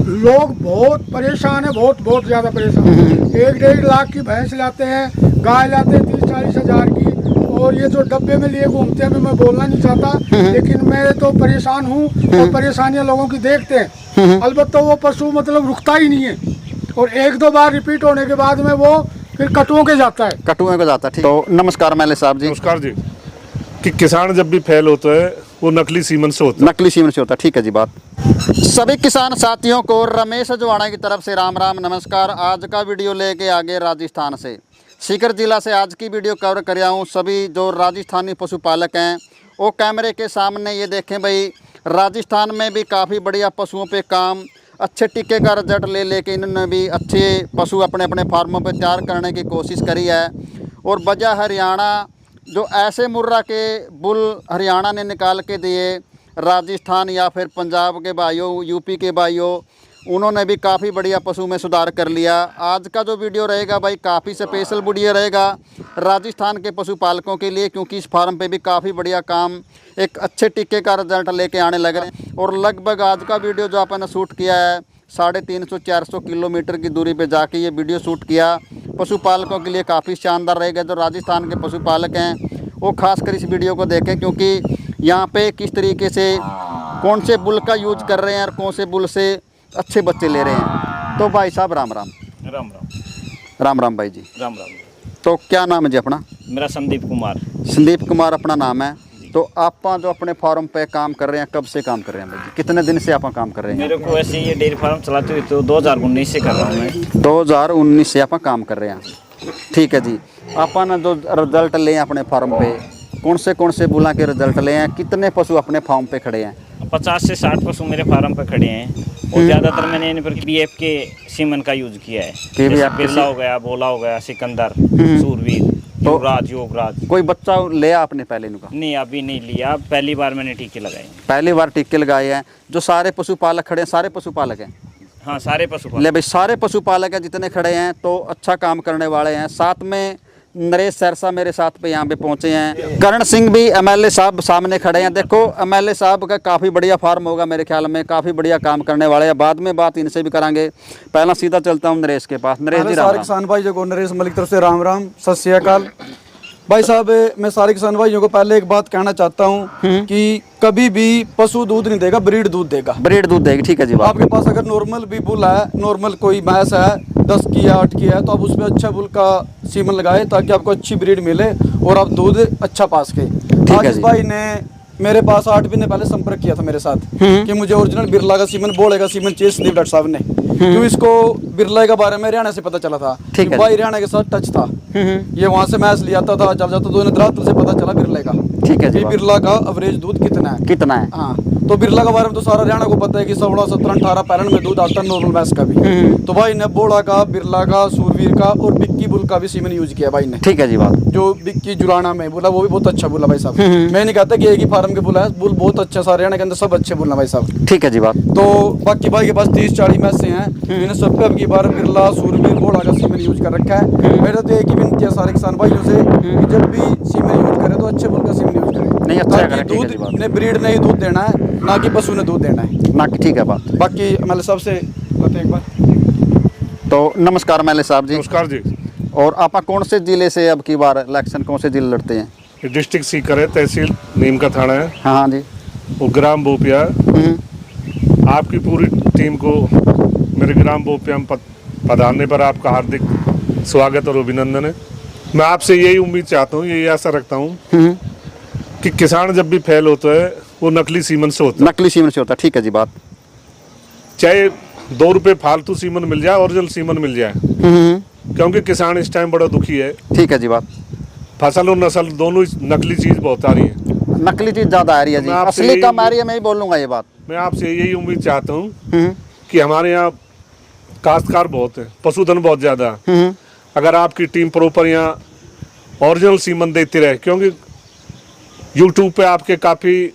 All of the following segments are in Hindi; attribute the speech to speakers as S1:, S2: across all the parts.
S1: लोग बहुत परेशान है, बहुत बहुत ज़्यादा परेशान। 1-1.5 लाख की भैंस लाते हैं, गाय लाते हैं 30-40 हज़ार की, और ये जो डब्बे में लिए घूमते हैं। मैं बोलना नहीं चाहता, लेकिन मैं तो परेशान हूँ और परेशानियाँ लोगों की देखते हैं। अलबत्ता वो पशु मतलब रुकता ही नहीं है, और 1-2 बार रिपीट होने के बाद में वो फिर कटुओं के जाता है।
S2: कटुओं को जाता है। ठीक। तो नमस्कार एमएलए साहब जी।
S3: नमस्कार जी। कि किसान जब भी फेल होता है वो नकली सीमन से होता है।
S2: नकली सीमन से होता है। ठीक है जी बात। सभी किसान साथियों को रमेश अजवाणा की तरफ से राम राम नमस्कार। आज का वीडियो लेके आगे राजस्थान से सीकर जिला से आज की वीडियो कवर कर रहा हूँ। सभी जो राजस्थानी पशुपालक हैं वो कैमरे के सामने ये देखें भाई, राजस्थान में भी काफ़ी बढ़िया पशुओं पे काम, अच्छे टीके का रिजल्ट लेके इन्होंने भी अच्छे पशु अपने अपने फार्मों पे तैयार करने की कोशिश करी है। और वजह हरियाणा, जो ऐसे मुर्रा के बुल हरियाणा ने निकाल के दिए, राजस्थान या फिर पंजाब के भाइयों, यूपी के भाइयों, उन्होंने भी काफ़ी बढ़िया पशु में सुधार कर लिया। आज का जो वीडियो रहेगा भाई काफ़ी स्पेशल वीडियो रहेगा राजस्थान के पशुपालकों के लिए, क्योंकि इस फार्म पे भी काफ़ी बढ़िया काम, एक अच्छे टिक्के का रिजल्ट लेके आने लग रहे हैं। और लगभग आज का वीडियो जो आपने शूट किया है 350-400 किलोमीटर की दूरी पे जाके ये वीडियो शूट किया, पशुपालकों के लिए काफ़ी शानदार रहेगा। जो राजस्थान के पशुपालक हैं वो खासकर इस वीडियो को देखें, क्योंकि यहाँ पे किस तरीके से कौन से बुल का यूज कर रहे हैं और कौन से बुल से अच्छे बच्चे ले रहे हैं। तो भाई साहब राम राम।
S4: राम राम।
S2: राम राम भाई जी।
S4: राम राम।
S2: तो क्या नाम है जी अपना?
S4: मेरा संदीप कुमार।
S2: संदीप कुमार अपना नाम है। तो आप जो अपने फार्म पे काम कर रहे हैं, कब से काम कर रहे हैं भाई जी? कितने दिन से आप काम कर रहे हैं?
S4: मेरे को ऐसे ये डेयरी फार्म चलाते हुए तो 2019 से कर रहा हूँ मैं।
S2: 2019 से आप काम कर रहे हैं। ठीक है जी। अपन जो रिजल्ट ले अपने फार्म पे, कौन से बुला के रिजल्ट ले हैं? कितने पशु अपने फार्म पे खड़े हैं?
S4: 50 से 60 पशु मेरे फार्म पे खड़े हैं, और ज़्यादातर मैंने इन पर बीएफ के सीमन का यूज किया है। जैसे बिरला हो गया, भोला हो गया, सिकंदर, सूरवीर, युवराज, योगराज।
S2: कोई बच्चा लिया आपने पहले इनका?
S4: नहीं, अभी नहीं लिया, पहली बार मैंने टीके लगाए।
S2: पहली बार टीके लगाए हैं। जो सारे पशुपालक खड़े हैं, सारे पशुपालक हैं?
S4: हाँ, सारे पशुपालक।
S2: ले भाई, सारे पशुपालक हैं जितने खड़े हैं, तो अच्छा काम करने वाले हैं। साथ में नरेश सरसा मेरे साथ पे यहाँ पे पहुँचे हैं। करण सिंह भी एमएलए साहब सामने खड़े हैं। देखो एमएलए साहब का काफ़ी बढ़िया फार्म होगा मेरे ख्याल में, काफ़ी बढ़िया काम करने वाले हैं। बाद में बात इनसे भी करांगे, पहला सीधा चलता हूँ नरेश के पास। नरेश जी राम राम।
S5: किसान भाई जो नरेश मलिक तरफ से राम राम, सत श्री अकाल। भाई साहब, मैं सारे किसान भाइयों को पहले एक बात कहना चाहता हूँ कि कभी भी पशु दूध नहीं देगा, ब्रीड दूध देगा।
S2: ब्रीड दूध देगी। ठीक है जी।
S5: आपके पास अगर नॉर्मल भी बुल है, नॉर्मल कोई भैंस है 10 की या 8 की है, तो आप उसमें अच्छा बुल का सीमन लगाए ताकि आपको अच्छी ब्रीड मिले और आप दूध अच्छा पास के। आज इस भाई ने मेरे पास 8 महीने पहले संपर्क किया था मेरे साथ कि मुझे ओरिजिनल बिरला का सीमन, बोले का सीमन चाहिए संदीप डॉक्टर साहब ने। क्यों इसको बिरला के बारे में हरियाणा से पता चला था, भाई हरियाणा के साथ टच था। ये वहाँ से मैच लिया था, जब जाता तो से पता चला बिरला का।
S2: ठीक है जी।
S5: बिरला का एवरेज दूध कितना है?
S2: हाँ।
S5: तो बिरला के बारे में तो सारा हरियाणा को पता है कि 16, 17, 18 पैरेंट में दूध आता है नॉर्मल भैंस का भी। तो भाई ने बोड़ा का, बिरला का, सूरवीर का और बिक्की बुल का भी सीमन यूज किया भाई ने।
S2: ठीक है जी बात।
S5: जो बिक्की जुलाना में बोला वो भी बहुत अच्छा बोला भाई साहब। मैं नहीं कहता कि एक ही फार्म के बुला है, बुल बहुत अच्छा, सारे हरियाणा के अंदर सब अच्छे बोलना भाई साहब।
S2: ठीक है जी बात।
S5: तो बाकी भाई के पास 30-40 मैसे हैं, इन्हें सब पे अब की बार बिरला, सूरवीर, बोड़ा का सीमन यूज कर रखा है। मेरा तो एक ही विनती है सारे किसान भाइयों से कि जब भी सीमन यूज करें तो अच्छे बुल का सीमन यूज करें।
S2: नहीं, अच्छा
S5: ताकि दूध ने ब्रीड नहीं दूध देना है, ना कि पशु ने दूध देना है,
S2: ना कि। ठीक है बात।
S5: बाकी एमएलए साहब से बात एक बार।
S2: तो नमस्कार एमएलए साहब जी।
S3: नमस्कार जी।
S2: और आप कौन से जिले से अब की बार इलेक्शन, कौन से जिले लड़ते हैं?
S3: डिस्ट्रिक्ट सीकर है, तहसील नीम का थाना है।
S2: हाँ जी।
S3: वो ग्राम बोपिया। आपकी पूरी टीम को मेरे ग्राम बोपिया में पधारने पर आपका हार्दिक स्वागत और अभिनंदन है। मैं आपसे यही उम्मीद चाहता हूँ, यही आशा रखता हूँ कि किसान जब भी फेल होता है वो नकली सीमन से होता है।
S2: नकली सीमन से होता है। ठीक है जी बात।
S3: चाहे 2 रुपये फालतू सीमन मिल जाए, ओरिजिनल सीमन मिल जाए, क्योंकि किसान इस टाइम बड़ा दुखी है।
S2: ठीक है जी बात।
S3: फसल और नस्ल दोनों ही नकली चीज बहुत आ रही है।
S2: नकली चीज ज्यादा आ रही है जी, असली कम आ रही है। मैं ही बोलूंगा ये बात।
S3: मैं आपसे यही उम्मीद चाहता हूँ कि हमारे यहाँ काश्तकार बहुत है, पशुधन बहुत ज्यादा है। अगर आपकी टीम प्रॉपर यहाँ ओरिजिनल सीमन देती रहे, क्योंकि यूट्यूब पे आपके काफ़ी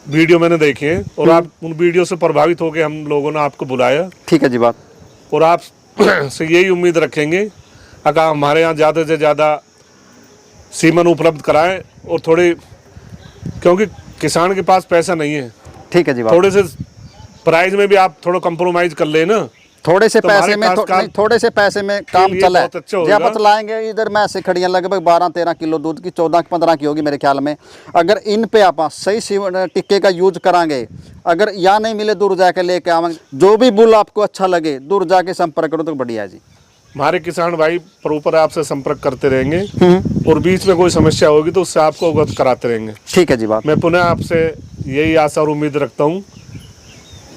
S3: वीडियो मैंने देखे हैं और आप उन वीडियो से प्रभावित होकर हम लोगों ने आपको बुलाया।
S2: ठीक है जी बात।
S3: और आप से यही उम्मीद रखेंगे अगर हमारे यहाँ ज़्यादा से ज़्यादा सीमन उपलब्ध कराएं, और थोड़े, क्योंकि किसान के पास पैसा नहीं है।
S2: ठीक है जी बात।
S3: थोड़े से प्राइस में भी आप थोड़ा कंप्रोमाइज कर लेना,
S2: थोड़े से
S3: तो
S2: पैसे
S3: हमारे
S2: में
S3: काश्तकार
S2: थोड़े से पैसे में काम
S3: लिए
S2: चला
S3: बहुत अच्छा
S2: है।
S3: होगा।
S2: जब बतलाएंगे इधर मैसें खड़ी हैं लगभग 12-13 किलो दूध की, 14-15 की होगी मेरे ख्याल में। अगर इन पे आप सही टिक्के का यूज करांगे, अगर या नहीं मिले दूर जाके लेके आवांगे, जो भी बुल आपको अच्छा लगे दूर जाके संपर्क करो तो बढ़िया है जी।
S3: हमारे किसान भाई प्रॉपर आपसे संपर्क करते रहेंगे और बीच में कोई समस्या होगी तो उससे आपको अवगत कराते रहेंगे।
S2: ठीक है जी बात।
S3: मैं पुनः आपसे यही आशा और उम्मीद रखता हूँ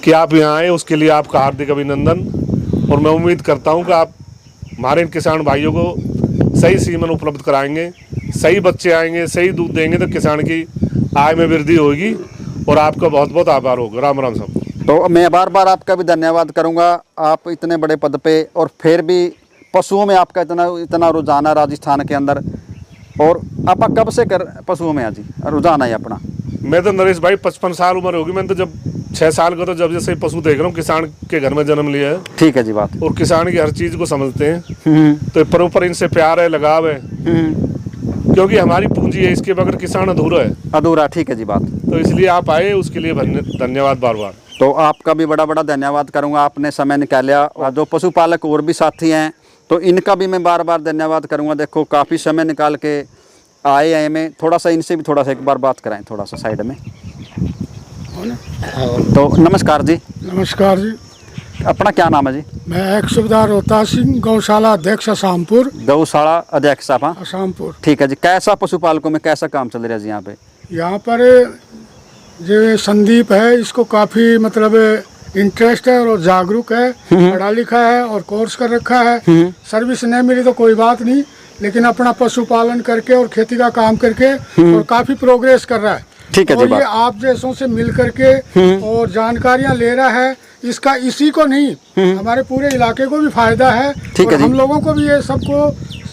S3: कि आप यहाँ आए, उसके लिए आपका हार्दिक अभिनंदन। और मैं उम्मीद करता हूँ कि आप हमारे इन किसान भाइयों को सही सीमन उपलब्ध कराएंगे, सही बच्चे आएंगे, सही दूध देंगे तो किसान की आय में वृद्धि होगी और आपका बहुत बहुत आभार होगा। राम राम साहब।
S2: तो मैं बार बार आपका भी धन्यवाद करूंगा, आप इतने बड़े पद पे और फिर भी पशुओं में आपका इतना रुझान है राजस्थान के अंदर। और आप कब से कर पशुओं में जी रुझान है अपना?
S3: मैं तो नरेश भाई 55 साल उम्र होगी, मैंने तो जब 6 साल का तो जब जैसे पशु देख रहा हूँ, किसान के घर में जन्म लिया है।
S2: ठीक है जी बात।
S3: और किसान की हर चीज़ को समझते हैं तो प्रॉपर इनसे प्यार है, लगाव है, क्योंकि हमारी पूंजी है, इसके बगैर किसान अधूरा है।
S2: अधूरा, ठीक है जी बात।
S3: तो इसलिए आप आए, उसके लिए धन्यवाद बार बार।
S2: तो आपका भी बड़ा बड़ा धन्यवाद करूंगा, आपने समय निकाला। और जो पशुपालक और भी साथी हैं तो इनका भी मैं बार बार धन्यवाद करूंगा। देखो काफ़ी समय निकाल के आए हैं, मैं थोड़ा सा इनसे भी थोड़ा सा एक बार बात कराएं, थोड़ा सा साइड में। तो नमस्कार जी।
S1: नमस्कार जी।
S2: अपना क्या नाम है जी?
S1: मैं एक सुबेदार रोहता सिंह, गौशाला अध्यक्ष असामपुर।
S2: गौशाला अध्यक्ष आप?
S1: असामपुर।
S2: ठीक है जी। कैसा पशुपालकों में कैसा काम चल रहा है जी यहाँ पे?
S1: यहाँ पर जो संदीप है, इसको काफ़ी मतलब इंटरेस्ट है और जागरूक है, पढ़ा लिखा है और कोर्स कर रखा है। सर्विस नहीं मिली तो कोई बात नहीं, लेकिन अपना पशुपालन करके और खेती का काम करके और काफ़ी प्रोग्रेस कर रहा है।
S2: ठीक है जी
S1: और ये
S2: बात।
S1: आप जैसों से मिल करके और जानकारियाँ ले रहा है, इसका इसी को नहीं हमारे पूरे इलाके को भी फायदा है।
S2: ठीक
S1: और
S2: है जी।
S1: हम लोगों को भी ये सबको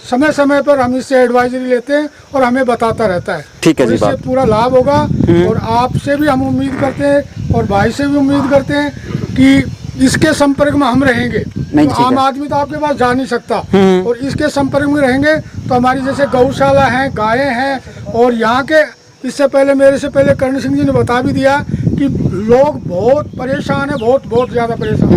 S1: समय समय पर हम इससे एडवाइजरी लेते हैं और हमें बताता रहता है।
S2: ठीक है
S1: और
S2: जी
S1: इससे
S2: बात।
S1: पूरा लाभ होगा। और आपसे भी हम उम्मीद करते हैं और भाई से भी उम्मीद करते हैं कि इसके संपर्क में हम रहेंगे।
S2: नहीं,
S1: तो
S2: ठीक
S1: आम
S2: है।
S1: आदमी तो आपके पास जा नहीं सकता, और इसके संपर्क में रहेंगे तो हमारी जैसे गौशाला हैं, गायें हैं। और यहाँ के इससे पहले मेरे से पहले कर्ण सिंह जी ने बता भी दिया कि लोग बहुत परेशान है, बहुत ज़्यादा परेशान।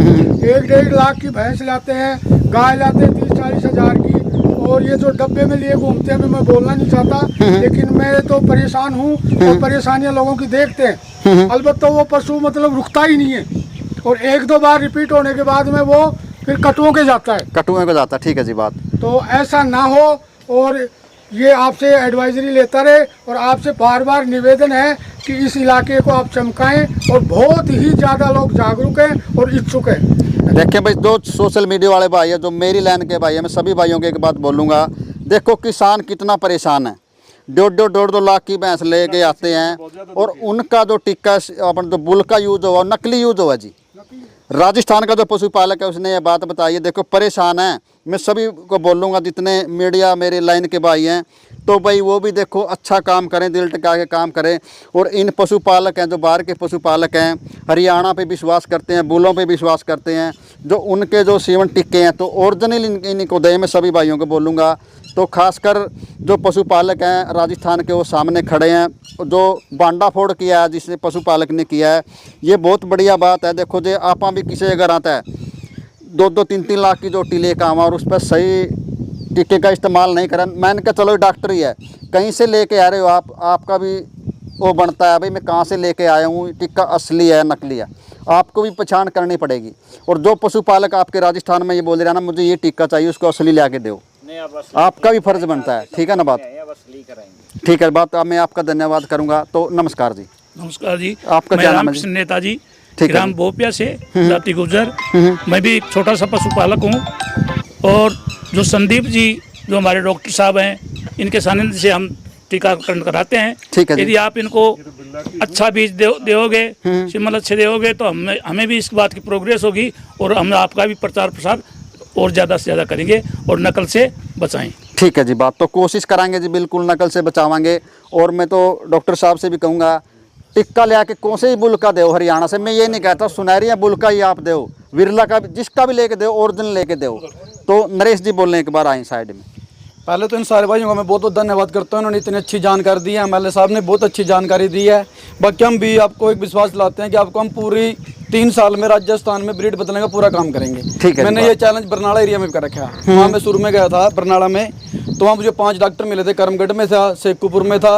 S1: 1-1.5 लाख की भैंस लाते हैं, गाय लाते हैं 30-40 हज़ार की। और ये जो डब्बे में लिए घूमते हैं, अभी मैं बोलना नहीं चाहता, लेकिन मैं तो परेशान हूँ और परेशानियाँ लोगों की देखते हैं। अलबत्ता वो पशु मतलब रुकता ही नहीं है, और 1-2 बार रिपीट होने के बाद में वो फिर कटुओं के जाता है।
S2: कटुए को जाता है, ठीक है जी बात।
S1: तो ऐसा ना हो, और ये आपसे एडवाइजरी लेता रहे। और आपसे बार बार निवेदन है कि इस इलाके को आप चमकाएं, और बहुत ही ज़्यादा लोग जागरूक हैं और इच्छुक हैं।
S2: देखिए भाई, जो सोशल मीडिया वाले भाई है, जो मेरी लाइन के भाई है, मैं सभी भाइयों को एक बात बोलूँगा। देखो किसान कितना परेशान है, 1.5-2 लाख की भैंस ले के आते हैं, और उनका जो टिक्का अपन जो बुल का यूज हुआ, नकली यूज हुआ जी। राजस्थान का जो पशुपालक है उसने ये बात बताई है। देखो परेशान है, मैं सभी को बोलूँगा जितने मीडिया मेरे लाइन के भाई हैं, तो भाई वो भी देखो अच्छा काम करें, दिल टिका के काम करें। और इन पशुपालक हैं जो बाहर के पशुपालक हैं, हरियाणा पे विश्वास करते हैं, बुलों पे विश्वास करते हैं, जो उनके जो सीमन टिक्के हैं तो ओरिजिनल इनको दें, मैं सभी भाइयों को बोलूँगा। तो खासकर जो पशुपालक हैं राजस्थान के, वो सामने खड़े हैं। जो बांडा फोड़ किया है जिसने पशुपालक ने किया है, ये बहुत बढ़िया बात है। देखो जो आपा भी किसी अगर आता है 2-2, 3-3 लाख की जोटी लेकर आवा और उस पर सही टीके का इस्तेमाल नहीं करें, मैंने कहा चलो डॉक्टर ही है, कहीं से लेके आ रहे हो आप, आपका भी वो बनता है भाई मैं कहाँ से लेके आया हूँ, टीका असली है नकली है, आपको भी पहचान करनी पड़ेगी। और जो पशुपालक आपके राजस्थान में ये बोल रहे हैं ना मुझे ये टीका चाहिए, उसको असली ला के दो, आपका भी फर्ज बनता है। ठीक है ना बात? ठीक है बात। अब मैं आपका धन्यवाद करूँगा। तो नमस्कार जी।
S6: नमस्कार जी।
S2: आपका क्या नाम है?
S6: रामकृष्ण नेताजी,
S2: ठीक है।
S6: ग्राम बोपिया से जाति गुजर। मैं भी एक छोटा सा पशुपालक हूँ। और जो संदीप जी जो हमारे डॉक्टर साहब हैं, इनके सानिध्य से हम टीकाकरण कराते हैं।
S2: ठीक है जी।
S6: यदि आप इनको अच्छा बीज दोगे, सिमल अच्छे दोगे, तो हमें भी इस बात की प्रोग्रेस होगी, और हम आपका भी प्रचार प्रसार और ज़्यादा से ज़्यादा करेंगे और नकल से बचाएं।
S2: ठीक है जी बात। तो कोशिश कराएंगे जी, बिल्कुल नकल से बचावांगे। और मैं तो डॉक्टर साहब से भी कहूँगा टिक्का ले आके कौन से ही बुल का दो हरियाणा से, मैं ये नहीं कहता सुनहरी या बुल का ही आप दो, विरला का भी जिसका भी लेके दो, ओरिजिनल लेके दो। तो नरेश जी बोलने एक बार आए साइड में।
S5: पहले तो इन सारे भाइयों का मैं बहुत बहुत धन्यवाद करता हूँ, उन्होंने इतनी अच्छी जानकारी दी है। एमएलए साहब ने बहुत अच्छी जानकारी दी है। बाकी हम भी आपको एक विश्वास दिलाते हैं कि आपको हम पूरी 3 साल में राजस्थान में ब्रीड बदलने का पूरा काम करेंगे।
S2: ठीक है,
S5: मैंने ये चैलेंज बरनाला एरिया में भी कर रखा है। वहाँ मैं शुरू में गया था बरनाला में, तो वहाँ मुझे 5 डॉक्टर मिले थे। करमगढ़ में था, शेखपुर में था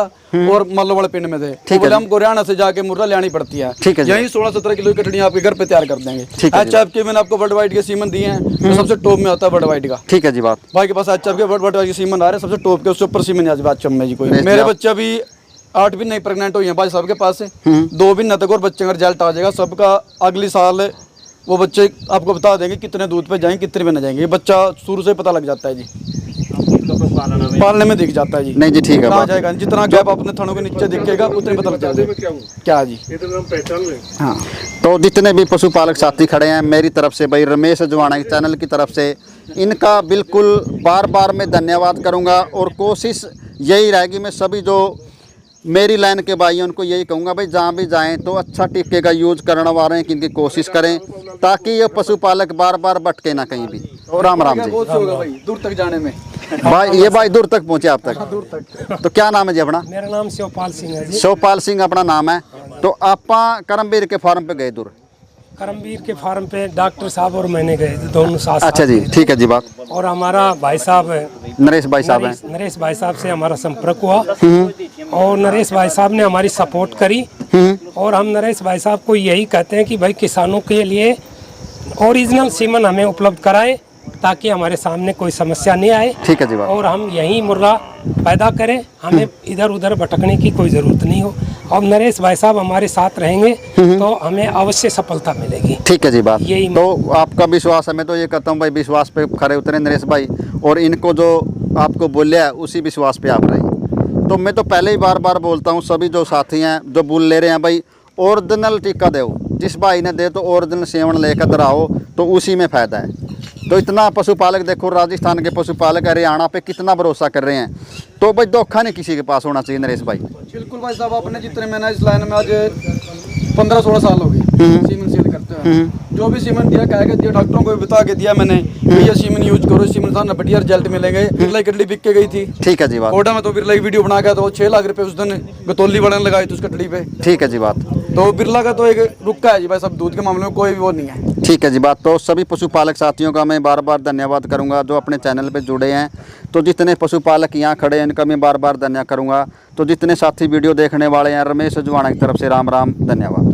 S5: और मल्लोवाड़ा पिंड में थे। तो बोले हमको हरियाणा से जाके मुर्रा लेनी पड़ती है,
S2: ठीक है जी।
S5: यही 16-17 किलो की कटड़ियाँ आपके घर पे तैयार कर देंगे।
S2: ठीक है
S5: एचएफ के मैंने आपको वर्ल्ड वाइड के सीमन दिए हैं, जो सबसे टॉप में आता है वर्ल्ड वाइड का।
S2: ठीक है जी बात।
S5: भाई के पास एचएफ के वर्ल्ड वाइड के सीमन आ रहे हैं, सबसे टॉप के, उससे ऊपर सीमन आज बात चम में जी कोई। मेरे बच्चे अभी 8 भी नहीं प्रेग्नेंट हुई हैं भाई साहब के पास से, 2 भी न तक, और बच्चे का रिजल्ट आ जाएगा सबका अगली साल। वो बच्चे आपको बता देंगे कितने दूध पे जाएंगे, कितने पे न जाएंगे। ये बच्चा शुरू से पता लग जाता है जी, पालने में दिख जाता है जी।
S2: नहीं जी ठीक है
S5: कहाँ
S2: बात।
S5: जाएगा, जितना गैप अपने थनों के नीचे दिखेगा उतने पता लग जाएगा क्या जी।
S2: हाँ, तो जितने भी पशुपालक साथी खड़े हैं मेरी तरफ से, भाई रमेश अजवाणा के चैनल की तरफ से, इनका बिल्कुल बार बार मैं धन्यवाद करूंगा। और कोशिश यही रहेगी, मैं सभी जो मेरी लाइन के भाई हैं उनको यही कहूँगा, भाई जहाँ भी जाएं तो अच्छा टीके का यूज करने वाले हैं इनकी कोशिश करें, ताकि ये पशुपालक बार बार भटके ना कहीं भी। और राम राम जी।
S5: बहुत से होगा भाई दूर तक जाने में।
S2: भाई ये भाई दूर तक पहुँचे आप तक,
S5: दूर तक।
S2: तो क्या नाम है जी अपना?
S7: मेरा नाम शिवपाल सिंह है जी।
S2: शिवपाल सिंह अपना नाम है। तो आप करमवीर के फार्म पे गए दूर?
S7: करमवीर के फार्म पे डॉक्टर साहब और मैंने गए थे, दोनों साथ।
S2: अच्छा जी ठीक है जी बात।
S7: और हमारा भाई साहब है,
S2: नरेश भाई साहब हैं।
S7: नरेश भाई साहब से हमारा संपर्क हुआ और नरेश भाई साहब ने हमारी सपोर्ट करी। और हम नरेश भाई साहब को यही कहते हैं कि भाई किसानों के लिए ओरिजिनल सीमन हमें उपलब्ध कराए, ताकि हमारे सामने कोई समस्या नहीं आए।
S2: ठीक है जी बात।
S7: और हम यही मुर्गा पैदा करें, हमें इधर उधर भटकने की कोई ज़रूरत नहीं हो। और नरेश भाई साहब हमारे साथ रहेंगे तो हमें अवश्य सफलता मिलेगी।
S2: ठीक है जी बात।
S7: यही
S2: तो आपका विश्वास है, मैं तो ये कहता हूँ भाई विश्वास पे खरे उतरे नरेश भाई, और इनको जो आपको बोलिया है उसी विश्वास पे आप रहे। तो मैं तो पहले ही बार बार बोलता हूँ, सभी जो साथी हैं जो बुल ले रहे हैं, भाई ओरिजिनल टीका दो, जिस भाई ने दे तो ओरिजिनल सेवन लेकर आओ, तो उसी में फ़ायदा है। तो इतना पशुपालक देखो, राजस्थान के पशुपालक हरियाणा पे कितना भरोसा कर रहे हैं, तो भाई धोखा नहीं किसी के पास होना चाहिए नरेश भाई।
S5: बिल्कुल भाई साहब, आपने जितने मैंने इस लाइन में आज 15-16 साल हो गए सीमन सेल करते हैं। जो भी सीमन दिया कहेगा दिया, डॉक्टरों को भी बता के दिया मैंने कि ये सीमन यूज करो, सीमन था ना बढ़िया रिजल्ट मिलेंगे। बिरला की कटड़ी बिक के गई थी।
S2: ठीक है जी बात।
S5: कोटा में तो बिरला की वीडियो बना गया, तो 6 लाख रुपए उस दिन गतौली बढ़ने लगाई थी उस कटड़ी पे।
S2: ठीक है जी बात।
S5: तो बिरला का तो एक रुका है जी भाई, सब दूध के मामले में कोई भी वो नहीं है।
S2: ठीक है जी बात। तो सभी पशुपालक साथियों का मैं बार बार धन्यवाद करूंगा जो अपने चैनल पे जुड़े हैं। तो जितने पशुपालक यहाँ खड़े हैं इनका मैं बार बार धन्यवाद करूंगा। तो जितने साथी वीडियो देखने वाले हैं, रमेश अजवाणा की तरफ से राम राम, धन्यवाद।